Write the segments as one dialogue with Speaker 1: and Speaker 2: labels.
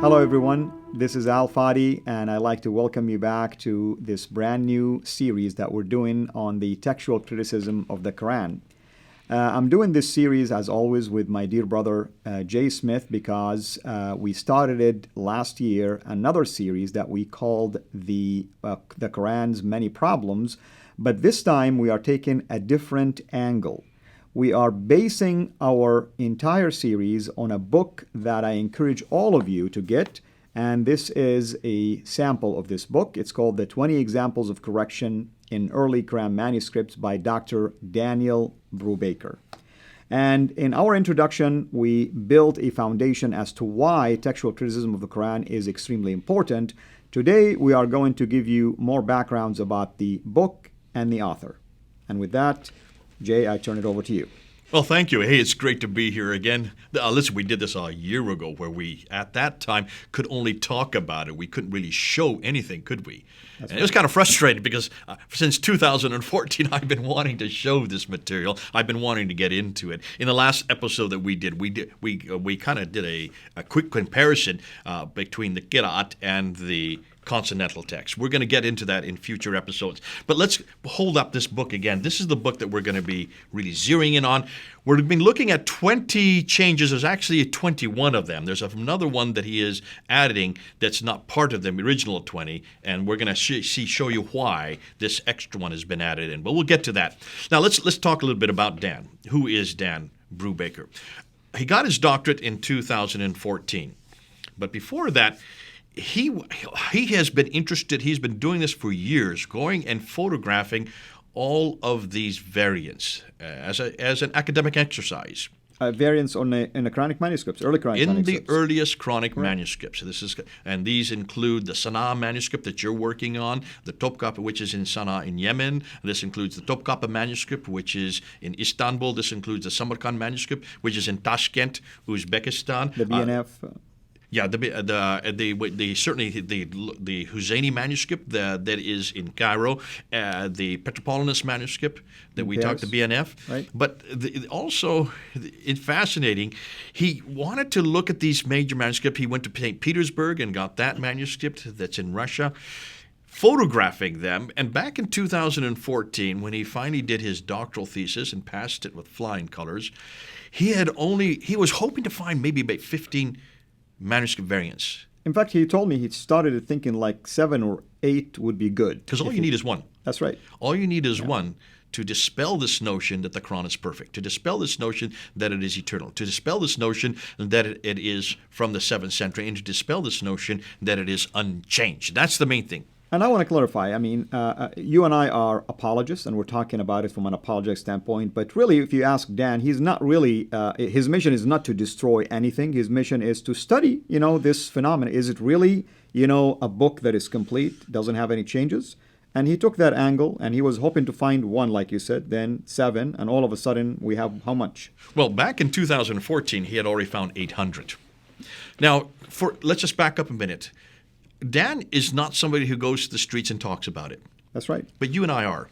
Speaker 1: Hello everyone, this is Fadi, and I'd like to welcome you back to this brand new series that we're doing on the textual criticism of the Quran. I'm doing this series, as always, with my dear brother Jay Smith, because we started it last year, another series that we called the Quran's Many Problems, but this time we are taking a different angle. We are basing our entire series on a book that I encourage all of you to get, and this is a sample of this book. It's called The 20 Examples of Correction in Early Qur'an Manuscripts by Dr. Daniel Brubaker. And in our introduction, we built a foundation as to why textual criticism of the Quran is extremely important. Today, we are going to give you more backgrounds about the book and the author. And with that, Jay, I turn it over to you.
Speaker 2: Well, thank you. Hey, it's great to be here again. Listen, we did this a year ago where we, at that time, could only talk about it. We couldn't really show anything, could we? And it was kind of frustrating because since 2014, I've been wanting to show this material. I've been wanting to get into it. In the last episode that we kind of did a quick comparison between the Qira'at and the consonantal text. We're going to get into that in future episodes. But let's hold up this book again. This is the book that we're going to be really zeroing in on. We've been looking at 20 changes. There's actually 21 of them. There's another one that he is adding that's not part of the original 20, and we're going to show you why this extra one has been added in. But we'll get to that. Now let's talk a little bit about Dan. Who is Dan Brubaker? He got his doctorate in 2014. But before that, he has been interested, he's been doing this for years, going and photographing all of these variants as an academic exercise.
Speaker 1: Variants in the Qur'anic manuscripts, early Qur'anic manuscripts.
Speaker 2: In the earliest Qur'anic manuscripts. These include the Sana'a manuscript that you're working on, the Topkapi, which is in Sana'a in Yemen. This includes the Topkapi manuscript, which is in Istanbul. This includes the Samarkand manuscript, which is in Tashkent, Uzbekistan.
Speaker 1: The BNF.
Speaker 2: Certainly the Husseini manuscript that is in Cairo, the Petropolis manuscript that we talked to BNF.
Speaker 1: Right.
Speaker 2: But also, it's fascinating. He wanted to look at these major manuscripts. He went to St. Petersburg and got that manuscript that's in Russia, photographing them. And back in 2014, when he finally did his doctoral thesis and passed it with flying colors, he was hoping to find maybe about 15 manuscript variants.
Speaker 1: In fact, he told me he started thinking like 7 or 8 would be good.
Speaker 2: Because all you need is one.
Speaker 1: That's right.
Speaker 2: All you need is one to dispel this notion that the Quran is perfect, to dispel this notion that it is eternal, to dispel this notion that it is from the 7th century, and to dispel this notion that it is unchanged. That's the main thing.
Speaker 1: And I want to clarify, you and I are apologists, and we're talking about it from an apologetic standpoint. But really, if you ask Dan, he's not really, his mission is not to destroy anything. His mission is to study, this phenomenon. Is it really, a book that is complete, doesn't have any changes? And he took that angle, and he was hoping to find one, like you said, then 7, and all of a sudden, we have how much?
Speaker 2: Well, back in 2014, he had already found 800. Now, let's just back up a minute. Dan is not somebody who goes to the streets and talks about it.
Speaker 1: That's right.
Speaker 2: But you and I are.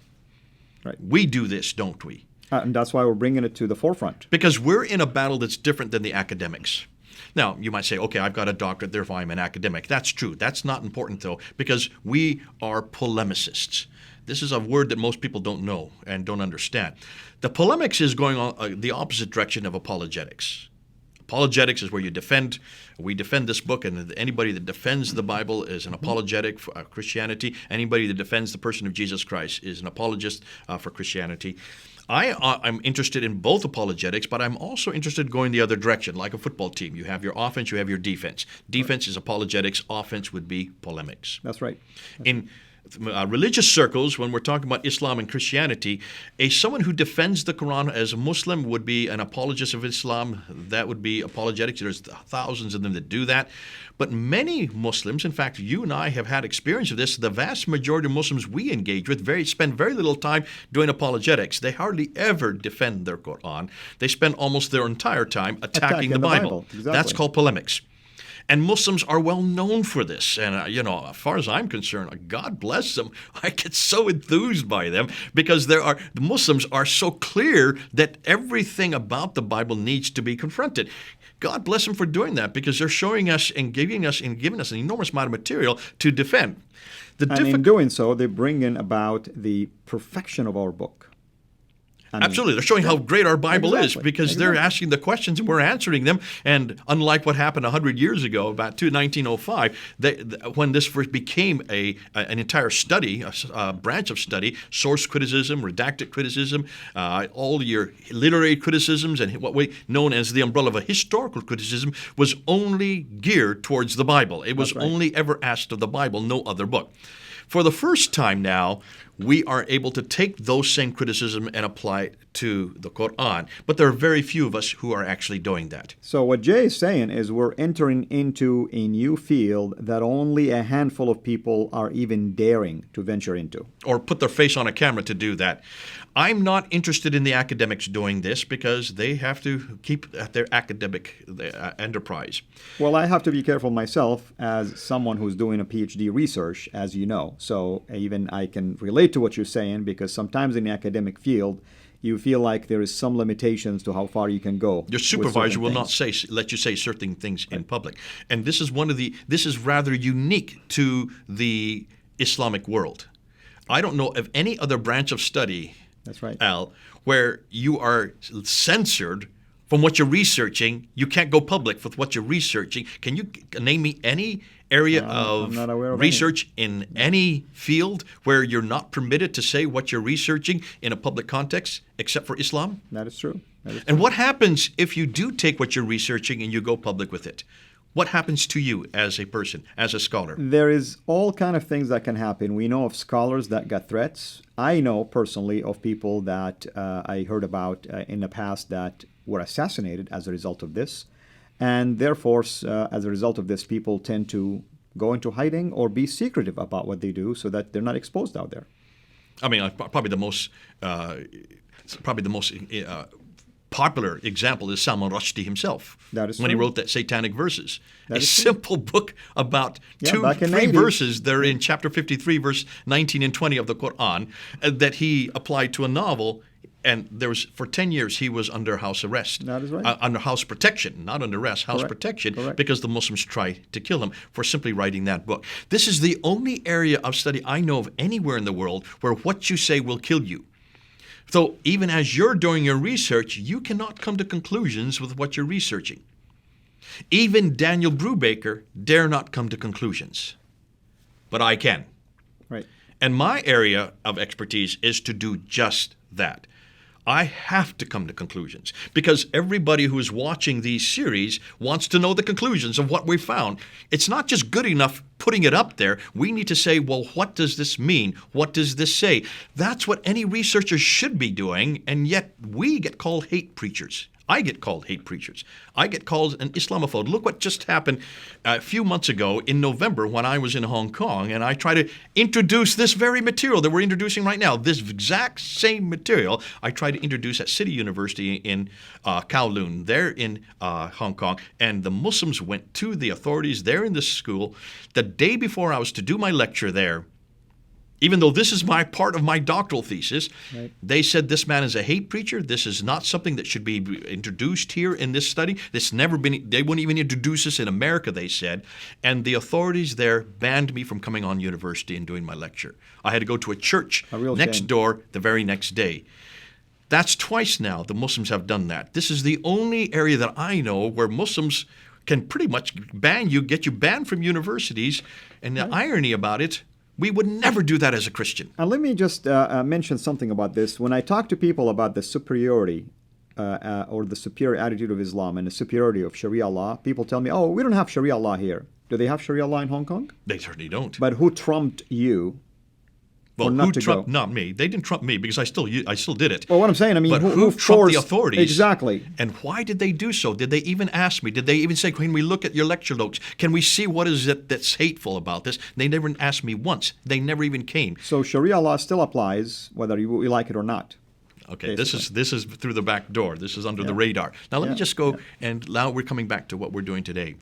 Speaker 1: Right.
Speaker 2: We do this, don't we?
Speaker 1: And that's why we're bringing it to the forefront.
Speaker 2: Because we're in a battle that's different than the academics. Now, you might say, okay, I've got a doctorate, therefore I'm an academic. That's true. That's not important, though, because we are polemicists. This is a word that most people don't know and don't understand. The polemics is going on the opposite direction of apologetics. Apologetics is where we defend this book, and anybody that defends the Bible is an apologetic for Christianity. Anybody that defends the person of Jesus Christ is an apologist for Christianity. I'm interested in both apologetics, but I'm also interested in going the other direction, like a football team. You have your offense, you have your defense. Defense is apologetics, offense would be polemics.
Speaker 1: That's right.
Speaker 2: In religious circles, when we're talking about Islam and Christianity, someone who defends the Quran as a Muslim would be an apologist of Islam. That would be apologetics. There's thousands of them that do that. But many Muslims, in fact, you and I have had experience of this. The vast majority of Muslims we engage with spend very little time doing apologetics. They hardly ever defend their Quran. They spend almost their entire time attacking the Bible.
Speaker 1: Exactly.
Speaker 2: That's called polemics. And Muslims are well known for this. And, as far as I'm concerned, God bless them. I get so enthused by them because the Muslims are so clear that everything about the Bible needs to be confronted. God bless them for doing that because they're showing us and giving us an enormous amount of material to defend.
Speaker 1: And in doing so, they bring in about the perfection of our book.
Speaker 2: Absolutely. They're showing how great our Bible is because they're asking the questions and we're answering them. And unlike what happened 100 years ago, about 1905, when this first became an entire study, a branch of study, source criticism, redacted criticism, all your literary criticisms, and what we known as the umbrella of a historical criticism was only geared towards the Bible. It was only ever asked of the Bible, no other book. For the first time now, we are able to take those same criticism and apply it to the Qur'an. But there are very few of us who are actually doing that.
Speaker 1: So what Jay is saying is we're entering into a new field that only a handful of people are even daring to venture into.
Speaker 2: Or put their face on a camera to do that. I'm not interested in the academics doing this because they have to keep their academic enterprise.
Speaker 1: Well, I have to be careful myself as someone who's doing a PhD research, as you know. So even I can relate to what you're saying because sometimes in the academic field, you feel like there is some limitations to how far you can go.
Speaker 2: Your supervisor will not let you say certain things in public. And this is rather unique to the Islamic world. I don't know of any other branch of study,
Speaker 1: that's right,
Speaker 2: Al, where you are censored from what you're researching. You can't go public with what you're researching. Can you name me any area of research in any field where you're not permitted to say what you're researching in a public context except for Islam?
Speaker 1: That is true.
Speaker 2: And what happens if you do take what you're researching and you go public with it? What happens to you as a person, as a scholar?
Speaker 1: There is all kind of things that can happen. We know of scholars that got threats. I know personally of people that I heard about in the past that were assassinated as a result of this. And therefore, as a result of this, people tend to go into hiding or be secretive about what they do so that they're not exposed out there.
Speaker 2: I mean, probably the most popular example is Salman Rushdie himself.
Speaker 1: That is
Speaker 2: when
Speaker 1: true.
Speaker 2: He wrote that Satanic Verses. A simple book about three
Speaker 1: the
Speaker 2: verses. They're in chapter 53, verse 19 and 20 of the Qur'an that he applied to a novel. And for 10 years, he was under house arrest.
Speaker 1: That is right.
Speaker 2: Under house protection, not under arrest, house protection, because the Muslims tried to kill him for simply writing that book. This is the only area of study I know of anywhere in the world where what you say will kill you. So even as you're doing your research, you cannot come to conclusions with what you're researching. Even Daniel Brubaker dare not come to conclusions. But I can.
Speaker 1: Right.
Speaker 2: And my area of expertise is to do just that. I have to come to conclusions because everybody who is watching these series wants to know the conclusions of what we found. It's not just good enough putting it up there. We need to say, well, what does this mean? What does this say? That's what any researcher should be doing, and yet we get called hate preachers. I get called hate preachers. I get called an Islamophobe. Look what just happened a few months ago in November when I was in Hong Kong, and I tried to introduce this very material that we're introducing right now, this exact same material I tried to introduce at City University in Kowloon, there in Hong Kong, and the Muslims went to the authorities there in the school the day before I was to do my lecture there. Even though this is my part of my doctoral thesis, they said this man is a hate preacher. This is not something that should be introduced here in this study. They wouldn't even introduce this in America, they said. And the authorities there banned me from coming on university and doing my lecture. I had to go to a church next door the very next day. That's twice now the Muslims have done that. This is the only area that I know where Muslims can pretty much get you banned from universities. And the irony about it, we would never do that as a Christian.
Speaker 1: And let me just mention something about this. When I talk to people about the superiority or the superior attitude of Islam and the superiority of Sharia law, people tell me, oh, we don't have Sharia law here. Do they have Sharia law in Hong Kong?
Speaker 2: They certainly don't.
Speaker 1: But who trumped you?
Speaker 2: Well, who trumped? Not me. They didn't trump me because I still did it.
Speaker 1: Well, what I'm saying, I mean,
Speaker 2: but
Speaker 1: who
Speaker 2: trumped
Speaker 1: forced
Speaker 2: the authorities?
Speaker 1: Exactly.
Speaker 2: And why did they do so? Did they even ask me? Did they even say, "Can we look at your lecture notes? Can we see what is it that's hateful about this?" They never asked me once. They never even came.
Speaker 1: So Sharia law still applies, whether you like it or not.
Speaker 2: Okay, basically. This is through the back door. This is under the radar. Now let me just go, and now we're coming back to what we're doing today.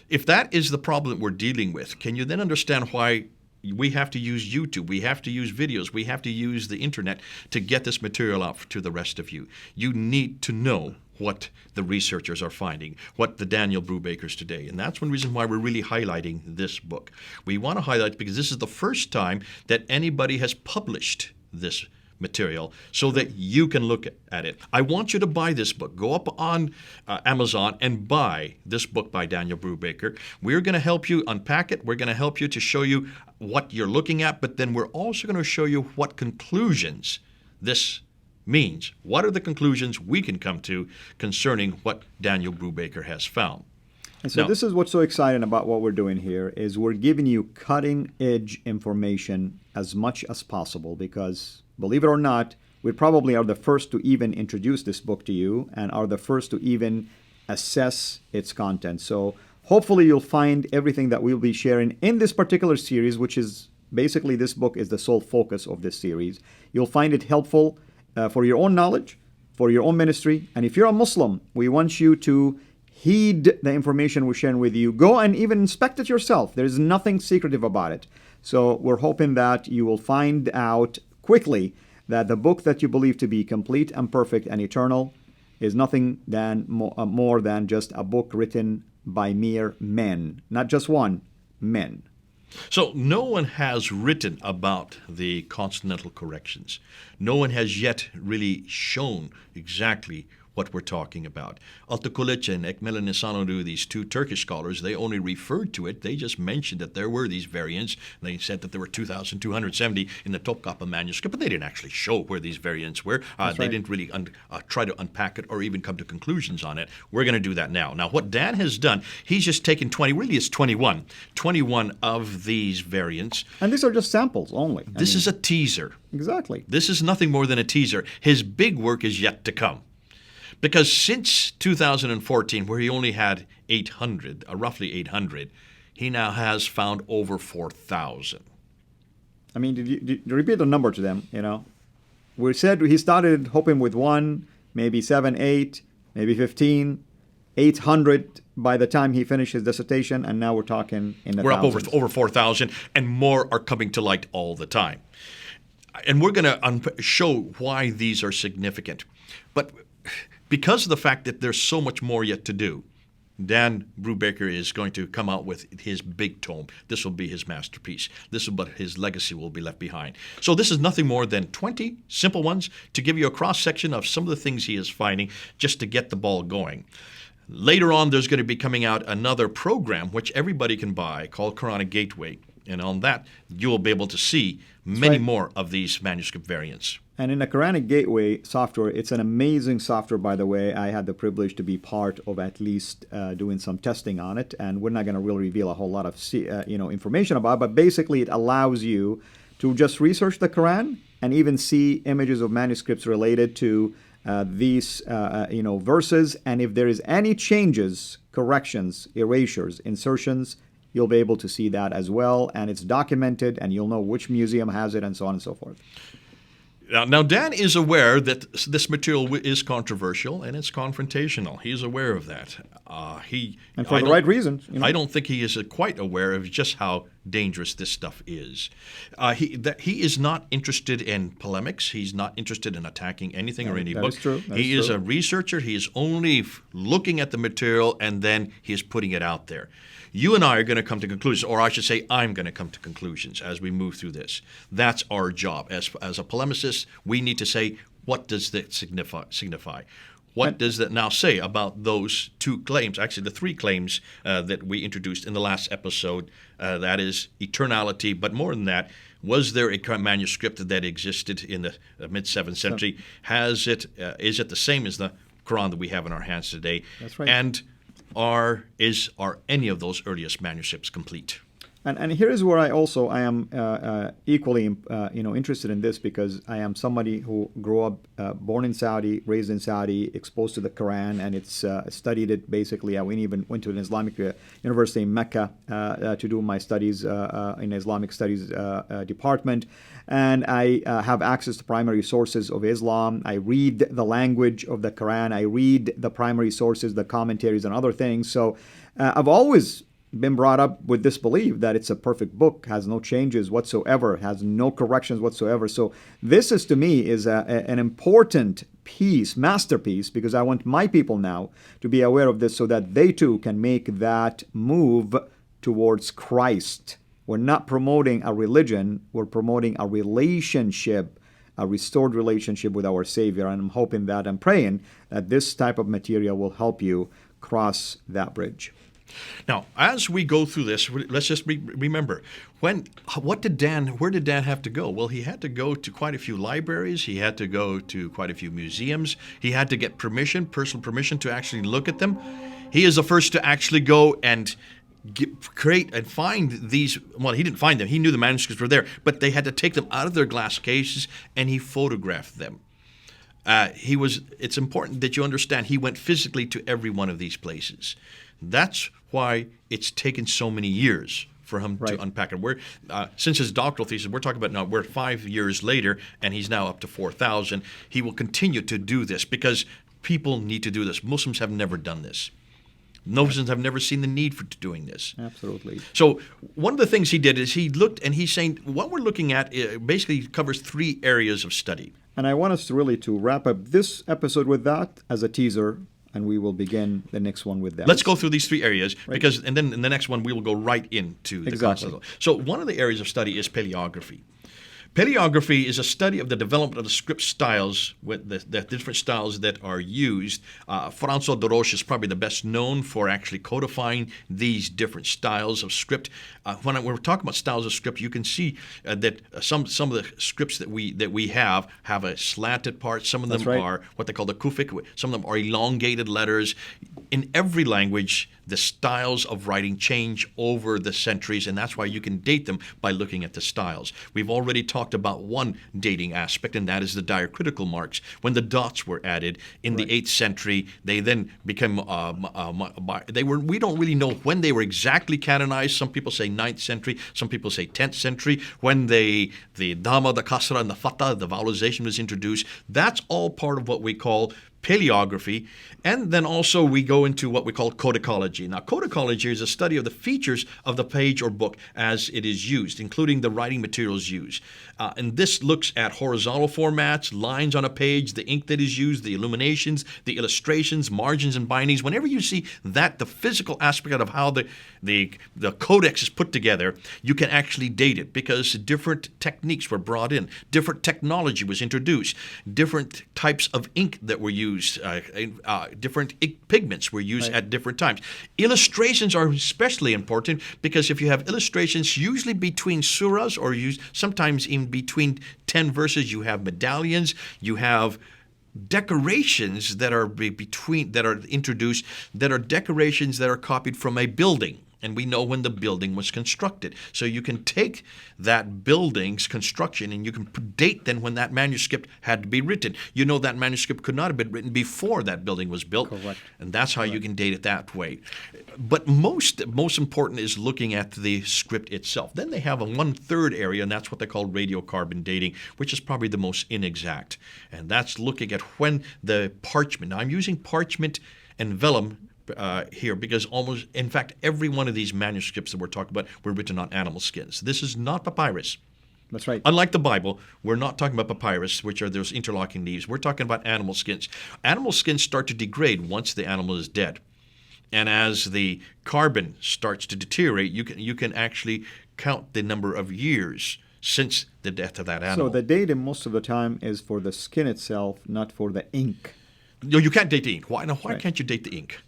Speaker 2: If that is the problem that we're dealing with, can you then understand why we have to use YouTube, we have to use videos, we have to use the internet to get this material out to the rest of you? You need to know what the researchers are finding, what the Daniel Brubakers today. And that's one reason why we're really highlighting this book. We want to highlight because this is the first time that anybody has published this material so that you can look at it. I want you to buy this book. Go up on Amazon and buy this book by Daniel Brubaker. We're going to help you unpack it. We're going to help you to show you what you're looking at, but then we're also going to show you what conclusions this means. What are the conclusions we can come to concerning what Daniel Brubaker has found?
Speaker 1: And so this is what's so exciting about what we're doing here is we're giving you cutting-edge information as much as possible because, believe it or not, we probably are the first to even introduce this book to you and are the first to even assess its content. So hopefully you'll find everything that we'll be sharing in this particular series, which is basically this book is the sole focus of this series. You'll find it helpful for your own knowledge, for your own ministry. And if you're a Muslim, we want you to heed the information we're sharing with you. Go and even inspect it yourself. There's nothing secretive about it. So we're hoping that you will find out quickly that the book that you believe to be complete and perfect and eternal is nothing than more than just a book written by mere men. Not just one, men.
Speaker 2: So no one has written about the consonantal corrections. No one has yet really shown exactly what we're talking about. Altıkılıç and Ekmel Nisanoglu, these two Turkish scholars, they only referred to it. They just mentioned that there were these variants. They said that there were 2,270 in the Topkapı manuscript, but they didn't actually show where these variants were. They didn't really try to unpack it or even come to conclusions on it. We're going to do that now. Now, what Dan has done, he's just taken 21 of these variants.
Speaker 1: And these are just samples only.
Speaker 2: This is a teaser.
Speaker 1: Exactly.
Speaker 2: This is nothing more than a teaser. His big work is yet to come. Because since 2014, where he only had 800, roughly 800, he now has found over 4,000.
Speaker 1: I mean, did you repeat the number to them, you know? We said he started hoping with 1, maybe 7, 8, maybe 15, 800 by the time he finished his dissertation, and now we're talking in the thousands.
Speaker 2: Up over 4,000, and more are coming to light all the time. And we're going to show why these are significant. But because of the fact that there's so much more yet to do, Dan Brubaker is going to come out with his big tome. This will be his masterpiece. This is what his legacy will be left behind. So this is nothing more than 20 simple ones to give you a cross-section of some of the things he is finding just to get the ball going. Later on, there's going to be coming out another program which everybody can buy called Qur'anic Gateway. And on that, you will be able to see many more of these manuscript variants.
Speaker 1: And in the Qur'anic Gateway software, it's an amazing software, by the way. I had the privilege to be part of at least doing some testing on it, and we're not going to really reveal a whole lot of information about it, but basically it allows you to just research the Quran and even see images of manuscripts related to these verses, and if there is any changes, corrections, erasures, insertions, you'll be able to see that as well, and it's documented, and you'll know which museum has it, and so on and so forth.
Speaker 2: Now, Dan is aware that this material is controversial and it's confrontational. He's aware of that.
Speaker 1: And for the right reasons. You know?
Speaker 2: I don't think he is quite aware of just how dangerous this stuff is. He is not interested in polemics. He's not interested in attacking anything or any book.
Speaker 1: That is true.
Speaker 2: He is a researcher. He is only looking at the material and then he is putting it out there. You and I are going to come to conclusions, or I should say I'm going to come to conclusions as we move through this. That's our job. As a polemicist, we need to say, what does that signify? What does that now say about those two claims, actually the three claims that we introduced in the last episode, that is eternality, but more than that, was there a manuscript that existed in the mid-7th century? Is it the same as the Quran that we have in our hands today?
Speaker 1: That's right.
Speaker 2: And are any of those earliest manuscripts complete?
Speaker 1: And here is where I am equally interested in this, because I am somebody who grew up, born in Saudi, raised in Saudi, exposed to the Quran, and it's studied it basically. I even went to an Islamic university in Mecca to do my studies in Islamic studies department, and I have access to primary sources of Islam. I read the language of the Quran. I read the primary sources, the commentaries, and other things. So I've always been brought up with this belief that it's a perfect book, has no changes whatsoever, has no corrections whatsoever. So this is, to me, is an important piece, masterpiece, because I want my people now to be aware of this so that they too can make that move towards Christ. We're not promoting a religion, we're promoting a relationship, a restored relationship with our Savior. And I'm hoping that, I'm praying that this type of material will help you cross that bridge.
Speaker 2: Now, as we go through this, let's just remember, where did Dan have to go? Well, he had to go to quite a few libraries. He had to go to quite a few museums. He had to get permission, personal permission, to actually look at them. He is the first to actually go and create and find these. Well, he didn't find them. He knew the manuscripts were there, but they had to take them out of their glass cases, and he photographed them. It's important that you understand he went physically to every one of these places. That's why it's taken so many years for him to unpack it. Since his doctoral thesis, we're talking about now, we're 5 years later, and he's now up to 4,000. He will continue to do this because people need to do this. Muslims have never done this. Muslims have never seen the need for doing this.
Speaker 1: Absolutely.
Speaker 2: So one of the things he did is he looked, and he's saying what we're looking at basically covers 3 areas of study.
Speaker 1: And I want us to wrap up this episode with that as a teaser, and we will begin the next one with that.
Speaker 2: Let's go through these 3 areas, and then in the next one we will go right into the concept. So one of the areas of study is paleography. Paleography is a study of the development of the script styles, with the different styles that are used. François de Roche is probably the best known for actually codifying these different styles of script. When we're talking about styles of script, you can see that some of the scripts that we have a slanted part. Some of them are what they call the kufic. Some of them are elongated letters. In every language, the styles of writing change over the centuries, and that's why you can date them by looking at the styles. We've already talked about one dating aspect, and that is the diacritical marks. When the dots were added in the 8th century, they then became, we don't really know when they were exactly canonized. Some people say 9th century, some people say 10th century. When the dhamma, the kasra, and the fatha, the vowelization was introduced, that's all part of what we call paleography. And then also we go into what we call codicology. Now, codicology is a study of the features of the page or book as it is used, including the writing materials used. And this looks at horizontal formats, lines on a page, the ink that is used, the illuminations, the illustrations, margins, and bindings. Whenever you see that, the physical aspect of how the codex is put together, you can actually date it because different techniques were brought in, different technology was introduced, different types of ink that were used, different pigments were used at different times. Illustrations are especially important because if you have illustrations usually between surahs or sometimes even between 10 verses, you have medallions, you have decorations that are introduced, that are decorations that are copied from a building. And we know when the building was constructed. So you can take that building's construction and you can date then when that manuscript had to be written. You know that manuscript could not have been written before that building was built.
Speaker 1: Correct.
Speaker 2: And that's how you can date it that way. But most important is looking at the script itself. Then they have a 1/3 area, and that's what they call radiocarbon dating, which is probably the most inexact. And that's looking at when the parchment. Now I'm using parchment and vellum here because in fact, every one of these manuscripts that we're talking about were written on animal skins. This is not papyrus.
Speaker 1: That's right.
Speaker 2: Unlike the Bible, we're not talking about papyrus, which are those interlocking leaves. We're talking about animal skins. Animal skins start to degrade once the animal is dead. And as the carbon starts to deteriorate, you can actually count the number of years since the death of that animal.
Speaker 1: So the dating most of the time is for the skin itself, not for the ink.
Speaker 2: No, you can't date the ink. Why can't you date the ink?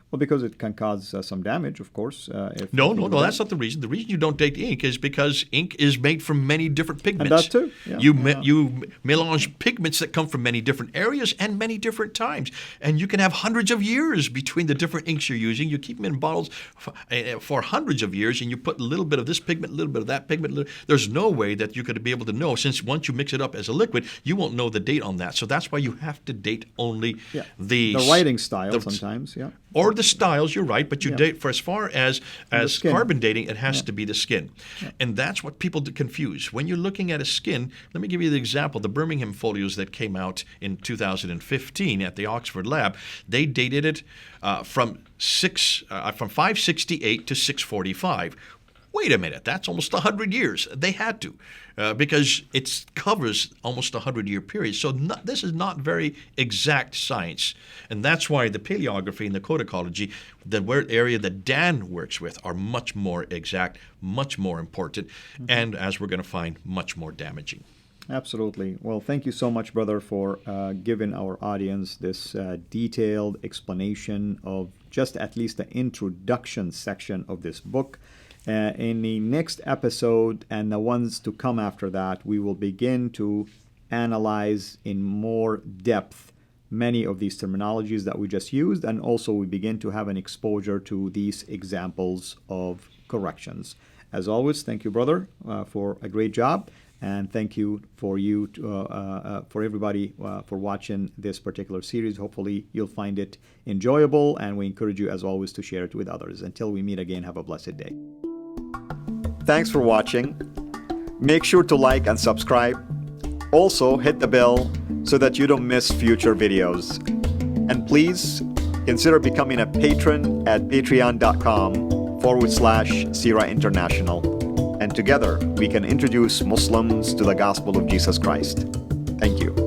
Speaker 1: Well, because it can cause some damage, of course.
Speaker 2: No, that's not the reason. The reason you don't date ink is because ink is made from many different pigments.
Speaker 1: And that too. Yeah.
Speaker 2: You melange pigments that come from many different areas and many different times. And you can have hundreds of years between the different inks you're using. You keep them in bottles for hundreds of years, and you put a little bit of this pigment, a little bit of that pigment. There's no way that you could be able to know, since once you mix it up as a liquid, you won't know the date on that. So that's why you have to date only the
Speaker 1: writing style sometimes, yeah.
Speaker 2: Or the styles, you're right, but you date for as far as
Speaker 1: skin.
Speaker 2: carbon dating, it has to be the skin. And that's what people confuse. When you're looking at a skin, let me give you the example. The Birmingham folios that came out in 2015 at the Oxford lab, they dated it from 568 to 645. Wait a minute, that's almost 100 years. They had to, because it covers almost a 100-year period. So this is not very exact science. And that's why the paleography and the codicology, the area that Dan works with, are much more exact, much more important, and as we're going to find, much more damaging.
Speaker 1: Absolutely. Well, thank you so much, brother, for giving our audience this detailed explanation of just at least the introduction section of this book. In the next episode and the ones to come after that, we will begin to analyze in more depth many of these terminologies that we just used, and also we begin to have an exposure to these examples of corrections. As always, thank you, brother, for a great job, and thank you for everybody for watching this particular series. Hopefully you'll find it enjoyable, and we encourage you, as always, to share it with others. Until we meet again, have a blessed day. Thanks for watching. Make sure to like and subscribe. Also, hit the bell so that you don't miss future videos. And please consider becoming a patron at patreon.com/Sira International. And together we can introduce Muslims to the gospel of Jesus Christ. Thank you.